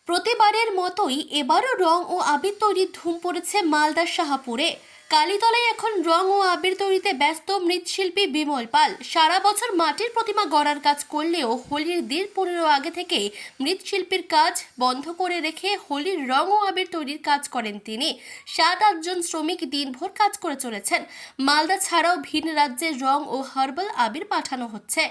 প্রতিবারের মতোই এবারও রং ও আবির তৈরির ধুম পড়েছে মালদার শাহপুরে। কালীতলায় এখন রং ও আবির তৈরিতে ব্যস্ত মৃৎশিল্পী বিমল পাল। সারা বছর মাটির প্রতিমা গড়ার কাজ করলেও হোলির দিন 15 আগে থেকে মৃৎশিল্পীর কাজ বন্ধ করে রেখে হোলির রং ও আবির তৈরির কাজ করেন তিনি। 7-8 জন শ্রমিক দিনভর কাজ করে চলেছেন। মালদা ছাড়াও ভিন রাজ্যে রং ও হার্বাল আবির পাঠানো হচ্ছে।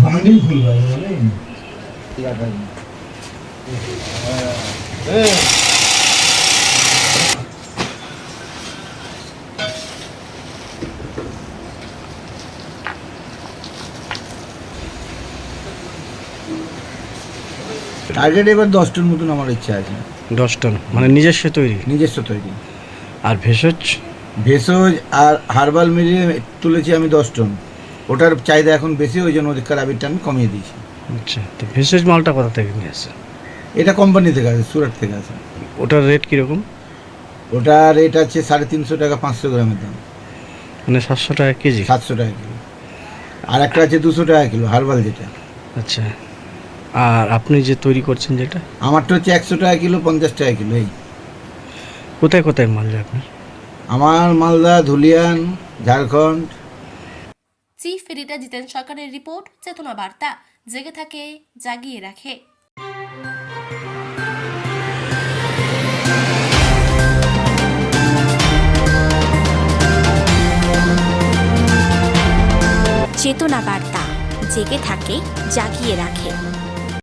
भांडी खुल रहा है नहीं क्या करें টার্গেট এবার 10 টন মতন আমার ইচ্ছা আছে। 10 টন মানে নিজস্ব তৈরি। আর ভেষজ আর হার্বাল মিলিয়ে তুলেছি আমি 10 টন। ওটার চাহিদা এখন বেশি, ওই জন্য ওদিককার আবিরটা আমি কমিয়ে দিয়েছি। আচ্ছা, তো ভেষজ মালটা কোথা থেকে নিয়ে আসে? এটা কোম্পানি থেকে আসে, সুরাট থেকে আসে। ওটার রেট কীরকম? ওটার রেট আছে 350 টাকা 500 গ্রামের দাম, মানে 700 টাকা কেজি। 700 টাকা কিলো। আর একটা আছে 200 টাকা কিলো হার্বাল যেটা। আচ্ছা, আর আপনি যে তৈরি করছেন যেটা? আমারটা হচ্ছে 100 টাকা কিলো, 50 টাকা কিলো। এই কোথায় কোথায় মাল যায় আপনার? আমার মালদা, ধুলিয়ান, ঝাড়খণ্ড। চিফ এডিটর জিতেন সরকারের রিপোর্ট, চেতনা বার্তা। জেগে থাকে, জাগিয়ে রাখে। চেতনা বার্তা, জেগে থাকে, জাগিয়ে রাখে।